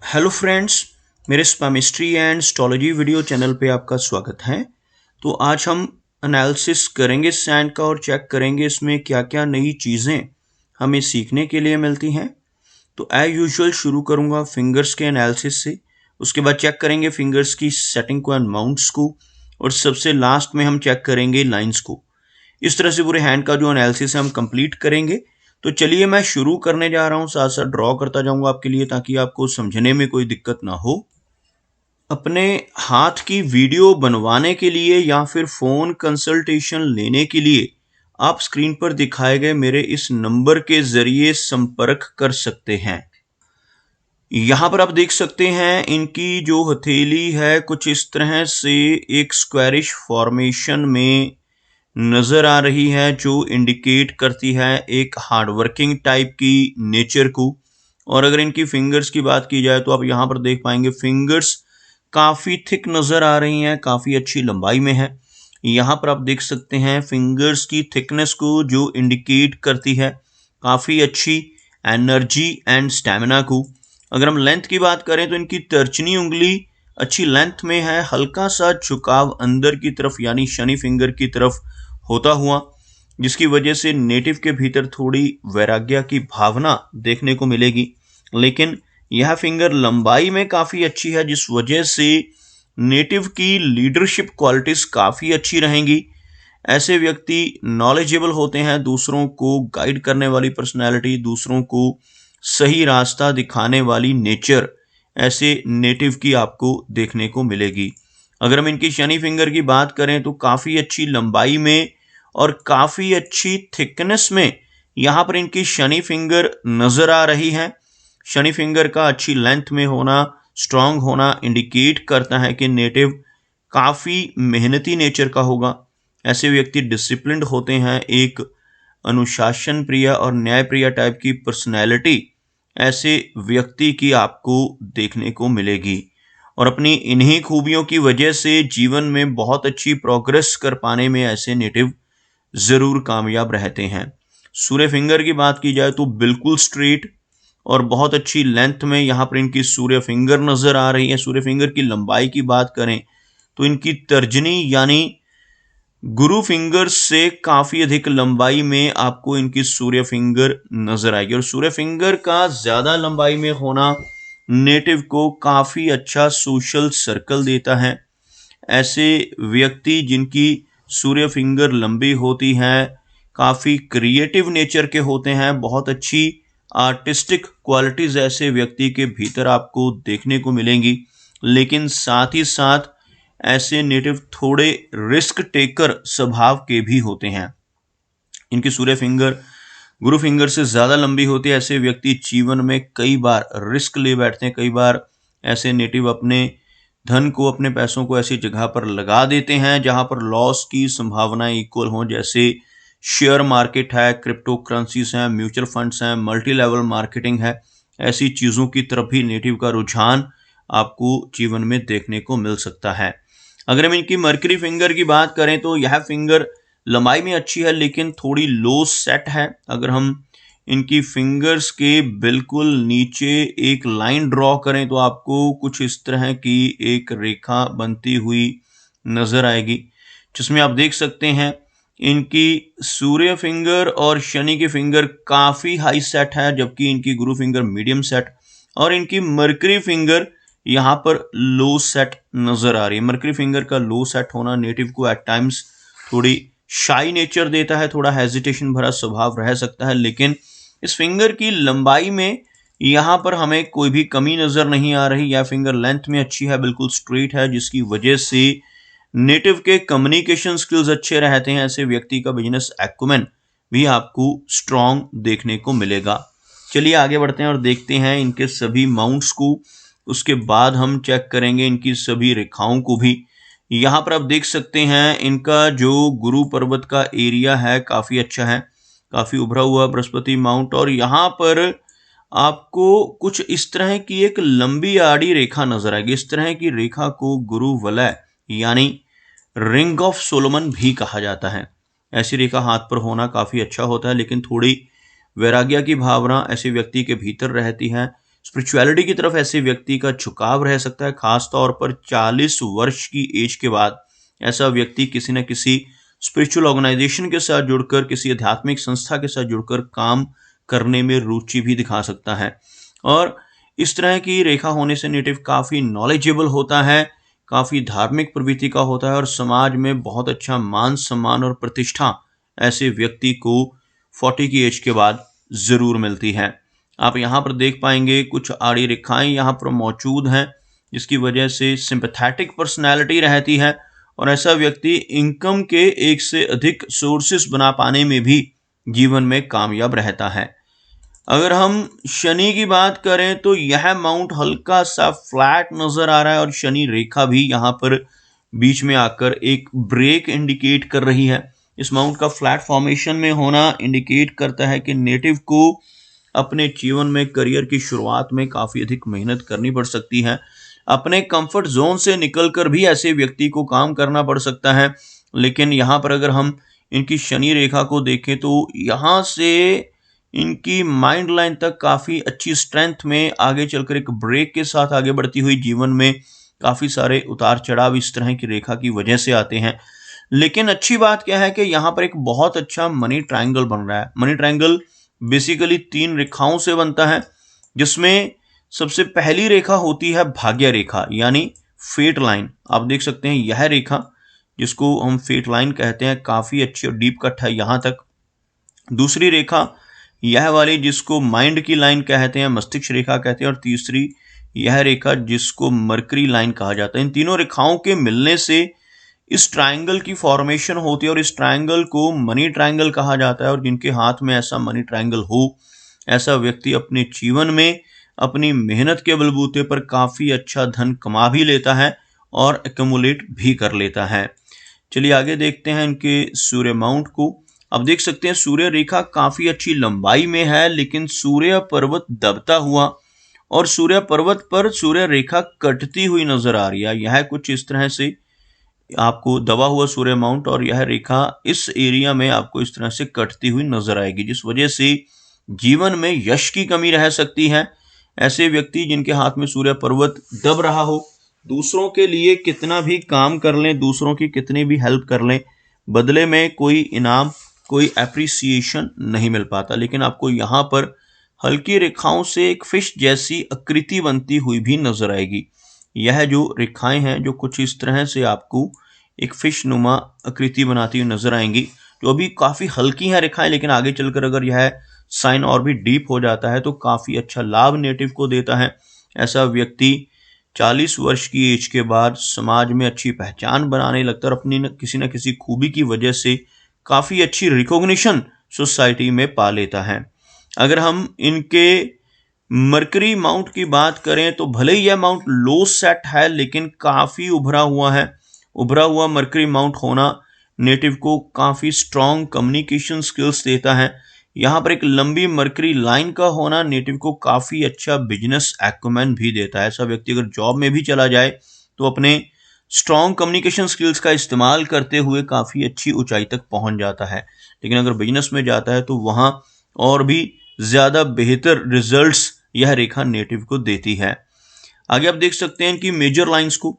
Hello friends, मेरे स्पामिस्ट्री and astrology video channel पे आपका स्वागत है। तो आज हम एनालिसिस करेंगे सैंड का और चेक करेंगे इसमें क्या क्या नई चीज़ें हमें सीखने के लिए मिलती हैं। तो एज यूजुअल शुरू करूँगा फिंगर्स के एनालिसिस से, उसके बाद चेक करेंगे फिंगर्स की सेटिंग को एंड माउंट्स को, और सबसे लास्ट में हम चेक करेंगे लाइंस को। इस तरह से पूरे हैंड का जो एनालिसिस है हम कंप्लीट करेंगे। तो चलिए मैं शुरू करने जा रहा हूँ, साथ साथ ड्रॉ करता जाऊंगा आपके लिए ताकि आपको समझने में कोई दिक्कत ना हो। अपने हाथ की वीडियो बनवाने के लिए या फिर फ़ोन कंसल्टेशन लेने के लिए आप स्क्रीन पर दिखाए गए मेरे इस नंबर के ज़रिए संपर्क कर सकते हैं। यहाँ पर आप देख सकते हैं इनकी जो हथेली है कुछ इस तरह से एक स्क्वायरिश फॉर्मेशन में नज़र आ रही है, जो इंडिकेट करती है एक हार्डवर्किंग टाइप की नेचर को। और अगर इनकी फिंगर्स की बात की जाए तो आप यहाँ पर देख पाएंगे फिंगर्स काफ़ी थिक नज़र आ रही हैं, काफ़ी अच्छी लंबाई में है। यहाँ पर आप देख सकते हैं फिंगर्स की थिकनेस को, जो इंडिकेट करती है काफ़ी अच्छी एनर्जी एंड स्टैमिना को। अगर हम लेंथ की बात करें तो इनकी तर्जनी उंगली अच्छी लेंथ में है, हल्का सा झुकाव अंदर की तरफ यानी शनि फिंगर की तरफ होता हुआ, जिसकी वजह से नेटिव के भीतर थोड़ी वैराग्य की भावना देखने को मिलेगी। लेकिन यह फिंगर लंबाई में काफ़ी अच्छी है, जिस वजह से नेटिव की लीडरशिप क्वालिटीज़ काफ़ी अच्छी रहेंगी। ऐसे व्यक्ति नॉलेजेबल होते हैं, दूसरों को गाइड करने वाली पर्सनैलिटी, दूसरों को सही रास्ता दिखाने वाली नेचर ऐसे नेटिव की आपको देखने को मिलेगी। अगर हम इनकी शनि फिंगर की बात करें तो काफ़ी अच्छी लंबाई में और काफ़ी अच्छी थिकनेस में यहाँ पर इनकी शनि फिंगर नज़र आ रही है। शनि फिंगर का अच्छी लेंथ में होना, स्ट्रांग होना इंडिकेट करता है कि नेटिव काफ़ी मेहनती नेचर का होगा। ऐसे व्यक्ति डिसिप्लिन्ड होते हैं, एक अनुशासन प्रिय और न्याय प्रिय टाइप की पर्सनैलिटी ऐसे व्यक्ति की आपको देखने को मिलेगी। और अपनी इन्हीं खूबियों की वजह से जीवन में बहुत अच्छी प्रोग्रेस कर पाने में ऐसे नेटिव ज़रूर कामयाब रहते हैं। सूर्य फिंगर की बात की जाए तो बिल्कुल स्ट्रेट और बहुत अच्छी लेंथ में यहाँ पर इनकी सूर्य फिंगर नज़र आ रही है। सूर्य फिंगर की लंबाई की बात करें तो इनकी तर्जनी यानी गुरु फिंगर से काफ़ी अधिक लंबाई में आपको इनकी सूर्य फिंगर नज़र आएगी। और सूर्य फिंगर का ज़्यादा लंबाई में होना नेटिव को काफ़ी अच्छा सोशल सर्कल देता है। ऐसे व्यक्ति जिनकी सूर्य फिंगर लंबी होती है काफ़ी क्रिएटिव नेचर के होते हैं, बहुत अच्छी आर्टिस्टिक क्वालिटीज़ ऐसे व्यक्ति के भीतर आपको देखने को मिलेंगी। लेकिन साथ ही साथ ऐसे नेटिव थोड़े रिस्क टेकर स्वभाव के भी होते हैं। इनकी सूर्य फिंगर गुरु फिंगर से ज़्यादा लंबी होती है। ऐसे व्यक्ति जीवन में कई बार रिस्क ले बैठते हैं। कई बार ऐसे नेटिव अपने धन को, अपने पैसों को ऐसी जगह पर लगा देते हैं जहां पर लॉस की संभावनाएं इक्वल हों, जैसे शेयर मार्केट है, क्रिप्टो करेंसीज हैं, म्यूचुअल फंड्स हैं, मल्टी लेवल मार्केटिंग है। ऐसी चीज़ों की तरफ भी नेटिव का रुझान आपको जीवन में देखने को मिल सकता है। अगर हम इनकी मर्करी फिंगर की बात करें तो यह फिंगर लंबाई में अच्छी है लेकिन थोड़ी लो सेट है। अगर हम इनकी फिंगर्स के बिल्कुल नीचे एक लाइन ड्रॉ करें तो आपको कुछ इस तरह की एक रेखा बनती हुई नज़र आएगी, जिसमें आप देख सकते हैं इनकी सूर्य फिंगर और शनि की फिंगर काफ़ी हाई सेट है, जबकि इनकी गुरु फिंगर मीडियम सेट और इनकी मर्करी फिंगर यहाँ पर लो सेट नज़र आ रही है। मर्करी फिंगर का लो सेट होना नेटिव को एट टाइम्स थोड़ी शाई नेचर देता है, थोड़ा हेजिटेशन भरा स्वभाव रह सकता है। लेकिन इस फिंगर की लंबाई में यहाँ पर हमें कोई भी कमी नज़र नहीं आ रही। यह फिंगर लेंथ में अच्छी है, बिल्कुल स्ट्रेट है, जिसकी वजह से नेटिव के कम्युनिकेशन स्किल्स अच्छे रहते हैं। ऐसे व्यक्ति का बिजनेस एक्यूमेन भी आपको स्ट्रॉन्ग देखने को मिलेगा। चलिए आगे बढ़ते हैं और देखते हैं इनके सभी माउंट्स को। उसके बाद हम चेक करेंगे इनकी सभी रेखाओं को भी। यहाँ पर आप देख सकते हैं इनका जो गुरु पर्वत का एरिया है काफ़ी अच्छा है, काफ़ी उभरा हुआ बृहस्पति माउंट। और यहाँ पर आपको कुछ इस तरह की एक लंबी आड़ी रेखा नजर आएगी। इस तरह की रेखा को गुरु वलय यानी रिंग ऑफ सोलोमन भी कहा जाता है। ऐसी रेखा हाथ पर होना काफ़ी अच्छा होता है, लेकिन थोड़ी वैराग्य की भावना ऐसे व्यक्ति के भीतर रहती है। स्पिरिचुअलिटी की तरफ ऐसे व्यक्ति का झुकाव रह सकता है। खास तौर पर 40 वर्ष की एज के बाद ऐसा व्यक्ति किसी न किसी स्पिरिचुअल ऑर्गेनाइजेशन के साथ जुड़कर, किसी आध्यात्मिक संस्था के साथ जुड़कर काम करने में रुचि भी दिखा सकता है। और इस तरह की रेखा होने से नेटिव काफ़ी नॉलेजेबल होता है, काफ़ी धार्मिक प्रवृत्ति का होता है और समाज में बहुत अच्छा मान सम्मान और प्रतिष्ठा ऐसे व्यक्ति को 40 की एज के बाद ज़रूर मिलती है। आप यहाँ पर देख पाएंगे कुछ आड़ी रेखाएं यहाँ पर मौजूद हैं, जिसकी वजह से सिंपैथेटिक पर्सनैलिटी रहती है और ऐसा व्यक्ति इनकम के एक से अधिक सोर्सेस बना पाने में भी जीवन में कामयाब रहता है। अगर हम शनि की बात करें तो यह माउंट हल्का सा फ्लैट नजर आ रहा है और शनि रेखा भी यहाँ पर बीच में आकर एक ब्रेक इंडिकेट कर रही है। इस माउंट का फ्लैट फॉर्मेशन में होना इंडिकेट करता है कि नेटिव को अपने जीवन में करियर की शुरुआत में काफ़ी अधिक मेहनत करनी पड़ सकती है। अपने कंफर्ट जोन से निकलकर भी ऐसे व्यक्ति को काम करना पड़ सकता है। लेकिन यहाँ पर अगर हम इनकी शनि रेखा को देखें तो यहाँ से इनकी माइंड लाइन तक काफ़ी अच्छी स्ट्रेंथ में आगे चलकर एक ब्रेक के साथ आगे बढ़ती हुई जीवन में काफ़ी सारे उतार चढ़ाव इस तरह की रेखा की वजह से आते हैं। लेकिन अच्छी बात क्या है कि यहाँ पर एक बहुत अच्छा मनी ट्रायंगल बन रहा है। मनी ट्रायंगल बेसिकली 3 रेखाओं से बनता है, जिसमें सबसे पहली रेखा होती है भाग्य रेखा यानी फेट लाइन। आप देख सकते हैं यह रेखा जिसको हम फेट लाइन कहते हैं, काफ़ी अच्छी और डीप कट है यहाँ तक। दूसरी रेखा यह वाली जिसको माइंड की लाइन कहते हैं, मस्तिष्क रेखा कहते हैं। और तीसरी यह रेखा जिसको मरकरी लाइन कहा जाता है। इन तीनों रेखाओं के मिलने से इस ट्रायंगल की फॉर्मेशन होती है और इस ट्रायंगल को मनी ट्रायंगल कहा जाता है। और जिनके हाथ में ऐसा मनी ट्रायंगल हो, ऐसा व्यक्ति अपने जीवन में अपनी मेहनत के बलबूते पर काफ़ी अच्छा धन कमा भी लेता है और एक्यूमुलेट भी कर लेता है। चलिए आगे देखते हैं इनके सूर्य माउंट को। अब देख सकते हैं सूर्य रेखा काफ़ी अच्छी लंबाई में है, लेकिन सूर्य पर्वत दबता हुआ और सूर्य पर्वत पर सूर्य रेखा कटती हुई नजर आ रही है। यह कुछ इस तरह से आपको दबा हुआ सूर्य माउंट और यह रेखा इस एरिया में आपको इस तरह से कटती हुई नजर आएगी, जिस वजह से जीवन में यश की कमी रह सकती है। ऐसे व्यक्ति जिनके हाथ में सूर्य पर्वत दब रहा हो, दूसरों के लिए कितना भी काम कर लें, दूसरों की कितनी भी हेल्प कर लें, बदले में कोई इनाम, कोई एप्रिसिएशन नहीं मिल पाता। लेकिन आपको यहाँ पर हल्की रेखाओं से एक फिश जैसी आकृति बनती हुई भी नजर आएगी। यह जो रेखाएं हैं जो कुछ इस तरह से आपको एक फिश नुमा आकृति बनाती हुई नजर आएंगी, जो अभी काफ़ी हल्की हैं रेखाएं, लेकिन आगे चलकर अगर यह साइन और भी डीप हो जाता है तो काफ़ी अच्छा लाभ नेटिव को देता है। ऐसा व्यक्ति 40 वर्ष की एज के बाद समाज में अच्छी पहचान बनाने लगता है और अपनी किसी न किसी खूबी की वजह से काफ़ी अच्छी रिकॉग्निशन सोसाइटी में पा लेता है। अगर हम इनके मरकरी माउंट की बात करें तो भले ही यह माउंट लो सेट है, लेकिन काफ़ी उभरा हुआ है। उभरा हुआ मरकरी माउंट होना नेटिव को काफ़ी स्ट्रॉन्ग कम्युनिकेशन स्किल्स देता है। यहाँ पर एक लंबी मरकरी लाइन का होना नेटिव को काफ़ी अच्छा बिजनेस एक्यूमेन भी देता है। ऐसा व्यक्ति अगर जॉब में भी चला जाए तो अपने स्ट्रॉन्ग कम्युनिकेशन स्किल्स का इस्तेमाल करते हुए काफ़ी अच्छी ऊंचाई तक पहुंच जाता है। लेकिन अगर बिजनेस में जाता है तो वहाँ और भी ज़्यादा बेहतर रिजल्ट्स यह रेखा नेटिव को देती है। आगे आप देख सकते हैं इनकी मेजर लाइंस को।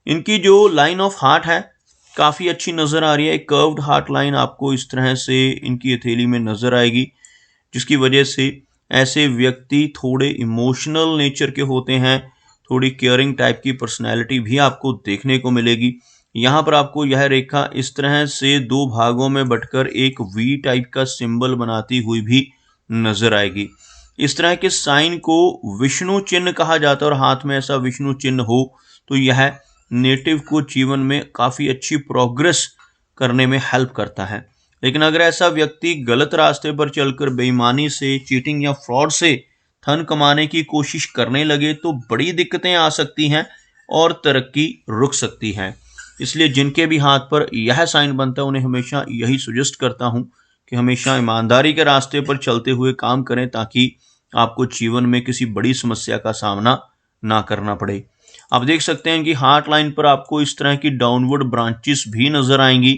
इनकी जो लाइन ऑफ हार्ट है काफ़ी अच्छी नज़र आ रही है। एक कर्व्ड हार्ट लाइन आपको इस तरह से इनकी हथेली में नज़र आएगी, जिसकी वजह से ऐसे व्यक्ति थोड़े इमोशनल नेचर के होते हैं। थोड़ी केयरिंग टाइप की पर्सनैलिटी भी आपको देखने को मिलेगी। यहाँ पर आपको यह रेखा इस तरह से 2 भागों में बंटकर एक वी टाइप का सिंबल बनाती हुई भी नज़र आएगी। इस तरह के साइन को विष्णु चिन्ह कहा जाता है और हाथ में ऐसा विष्णु चिन्ह हो तो यह नेटिव को जीवन में काफ़ी अच्छी प्रोग्रेस करने में हेल्प करता है। लेकिन अगर ऐसा व्यक्ति गलत रास्ते पर चलकर बेईमानी से, चीटिंग या फ्रॉड से धन कमाने की कोशिश करने लगे तो बड़ी दिक्कतें आ सकती हैं और तरक्की रुक सकती है। इसलिए जिनके भी हाथ पर यह साइन बनता है उन्हें हमेशा यही सजेस्ट करता हूँ कि हमेशा ईमानदारी के रास्ते पर चलते हुए काम करें, ताकि आपको जीवन में किसी बड़ी समस्या का सामना ना करना पड़े। आप देख सकते हैं कि हार्ट लाइन पर आपको इस तरह की डाउनवर्ड ब्रांचेस भी नजर आएंगी,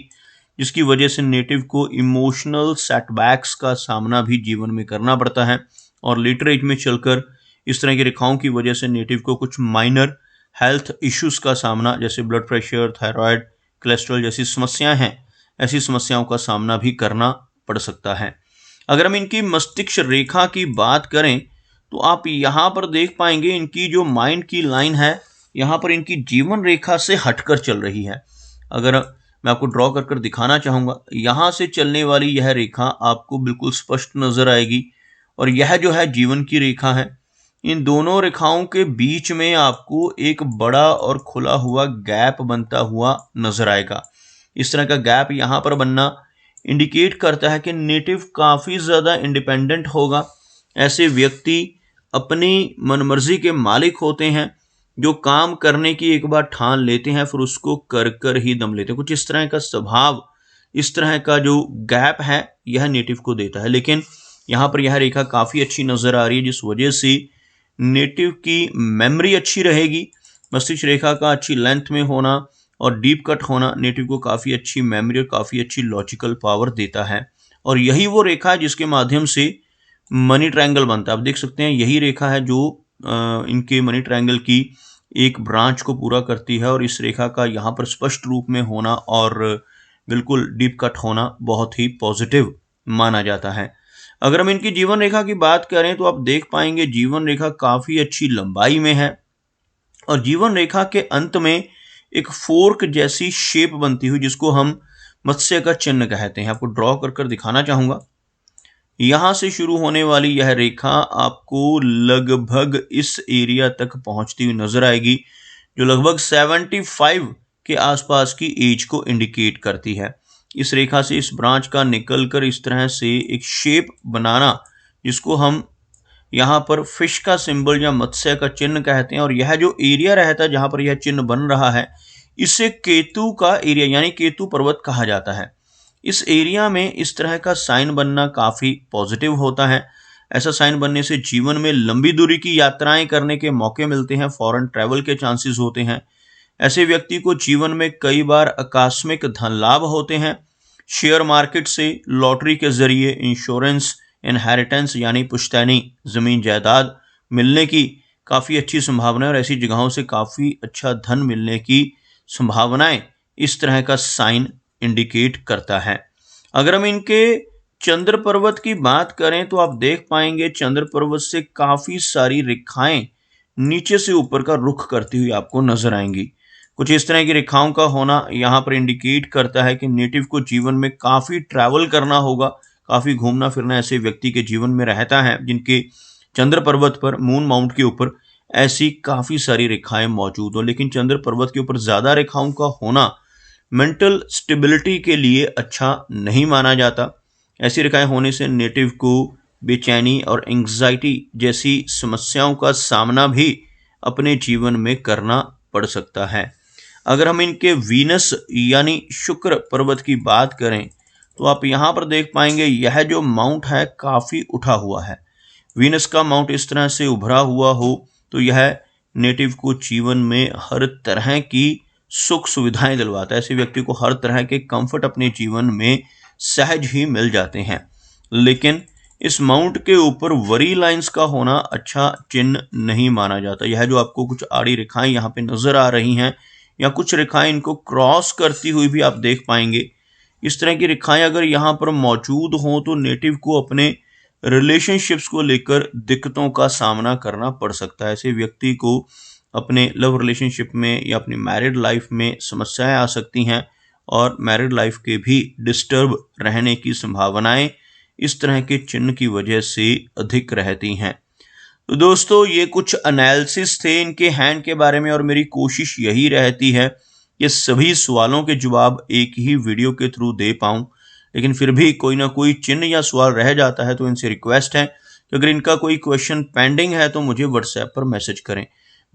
जिसकी वजह से नेटिव को इमोशनल सेटबैक्स का सामना भी जीवन में करना पड़ता है और लेटर एज में चलकर इस तरह की रेखाओं की वजह से नेटिव को कुछ माइनर हेल्थ इश्यूज का सामना, जैसे ब्लड प्रेशर, थायराइड, कोलेस्ट्रॉल जैसी समस्याएं हैं, ऐसी समस्याओं का सामना भी करना पड़ सकता है। अगर हम इनकी मस्तिष्क रेखा की बात करें तो आप यहाँ पर देख पाएंगे इनकी जो माइंड की लाइन है यहाँ पर इनकी जीवन रेखा से हटकर चल रही है। अगर मैं आपको ड्रॉ कर कर दिखाना चाहूँगा, यहाँ से चलने वाली यह रेखा आपको बिल्कुल स्पष्ट नजर आएगी और यह जो है जीवन की रेखा है। इन दोनों रेखाओं के बीच में आपको एक बड़ा और खुला हुआ गैप बनता हुआ नजर आएगा। इस तरह का गैप यहाँ पर बनना इंडिकेट करता है कि नेटिव काफ़ी ज़्यादा इंडिपेंडेंट होगा। ऐसे व्यक्ति अपनी मनमर्जी के मालिक होते हैं, जो काम करने की एक बार ठान लेते हैं फिर उसको कर कर ही दम लेते हैं। कुछ इस तरह का स्वभाव, इस तरह का जो गैप है यह नेटिव को देता है। लेकिन यहाँ पर यह रेखा काफ़ी अच्छी नज़र आ रही है, जिस वजह से नेटिव की मेमोरी अच्छी रहेगी। मस्तिष्क रेखा का अच्छी लेंथ में होना और डीप कट होना नेटिव को काफ़ी अच्छी मेमोरी और काफ़ी अच्छी लॉजिकल पावर देता है। और यही वो रेखा है जिसके माध्यम से मनी ट्रायंगल बनता है। आप देख सकते हैं यही रेखा है जो इनके मनी ट्रायंगल की एक ब्रांच को पूरा करती है। और इस रेखा का यहाँ पर स्पष्ट रूप में होना और बिल्कुल डीप कट होना बहुत ही पॉजिटिव माना जाता है। अगर हम इनकी जीवन रेखा की बात करें तो आप देख पाएंगे जीवन रेखा काफ़ी अच्छी लंबाई में है और जीवन रेखा के अंत में एक फोर्क जैसी शेप बनती हुई, जिसको हम मत्स्य का चिन्ह कहते हैं। आपको ड्रॉ कर कर दिखाना चाहूँगा। यहाँ से शुरू होने वाली यह रेखा आपको लगभग इस एरिया तक पहुँचती हुई नजर आएगी, जो लगभग 75 के आसपास की एज को इंडिकेट करती है। इस रेखा से इस ब्रांच का निकलकर इस तरह से एक शेप बनाना, जिसको हम यहाँ पर फिश का सिंबल या मत्स्य का चिन्ह कहते हैं। और यह जो एरिया रहता है जहाँ पर यह चिन्ह बन रहा है, इसे केतु का एरिया यानी केतु पर्वत कहा जाता है। इस एरिया में इस तरह का साइन बनना काफ़ी पॉजिटिव होता है। ऐसा साइन बनने से जीवन में लंबी दूरी की यात्राएं करने के मौके मिलते हैं, फॉरेन ट्रैवल के चांसेस होते हैं। ऐसे व्यक्ति को जीवन में कई बार आकस्मिक धन लाभ होते हैं। शेयर मार्केट से, लॉटरी के जरिए, इंश्योरेंस, इनहेरिटेंस यानी पुश्तैनी ज़मीन जायदाद मिलने की काफ़ी अच्छी संभावना है और ऐसी जगहों से काफ़ी अच्छा धन मिलने की संभावनाएं इस तरह का साइन इंडिकेट करता है। अगर हम इनके चंद्र पर्वत की बात करें तो आप देख पाएंगे चंद्र पर्वत से काफ़ी सारी रेखाएं नीचे से ऊपर का रुख करती हुई आपको नजर आएंगी। कुछ इस तरह की रेखाओं का होना यहाँ पर इंडिकेट करता है कि नेटिव को जीवन में काफ़ी ट्रैवल करना होगा, काफ़ी घूमना फिरना ऐसे व्यक्ति के जीवन में रहता है जिनके चंद्र पर्वत पर, मून माउंट के ऊपर ऐसी काफ़ी सारी रेखाएं मौजूद हो। लेकिन चंद्र पर्वत के ऊपर ज़्यादा रेखाओं का होना मेंटल स्टेबिलिटी के लिए अच्छा नहीं माना जाता। ऐसी रेखाएं होने से नेटिव को बेचैनी और एंग्जाइटी जैसी समस्याओं का सामना भी अपने जीवन में करना पड़ सकता है। अगर हम इनके वीनस यानी शुक्र पर्वत की बात करें तो आप यहाँ पर देख पाएंगे यह जो माउंट है काफ़ी उठा हुआ है। वीनस का माउंट इस तरह से उभरा हुआ हो तो यह नेटिव को जीवन में हर तरह की सुख सुविधाएं दिलवाता है। ऐसे व्यक्ति को हर तरह के कंफर्ट अपने जीवन में सहज ही मिल जाते हैं। लेकिन इस माउंट के ऊपर वरी लाइंस का होना अच्छा चिन्ह नहीं माना जाता। यह जो आपको कुछ आड़ी रेखाएं यहाँ पे नजर आ रही हैं या कुछ रेखाएं इनको क्रॉस करती हुई भी आप देख पाएंगे, इस तरह की रेखाएं अगर यहाँ पर मौजूद हों तो नेटिव को अपने रिलेशनशिप्स को लेकर दिक्कतों का सामना करना पड़ सकता है। ऐसे व्यक्ति को अपने लव रिलेशनशिप में या अपनी मैरिड लाइफ में समस्याएं आ सकती हैं और मैरिड लाइफ के भी डिस्टर्ब रहने की संभावनाएं इस तरह के चिन्ह की वजह से अधिक रहती हैं। तो दोस्तों ये कुछ एनालिसिस थे इनके हैंड के बारे में और मेरी कोशिश यही रहती है कि सभी सवालों के जवाब एक ही वीडियो के थ्रू दे पाऊँ। लेकिन फिर भी कोई ना कोई चिन्ह या सवाल रह जाता है तो इनसे रिक्वेस्ट है कि अगर इनका कोई क्वेश्चन पेंडिंग है तो मुझे व्हाट्सएप पर मैसेज करें।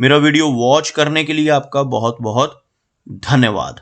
मेरा वीडियो वॉच करने के लिए आपका बहुत बहुत धन्यवाद।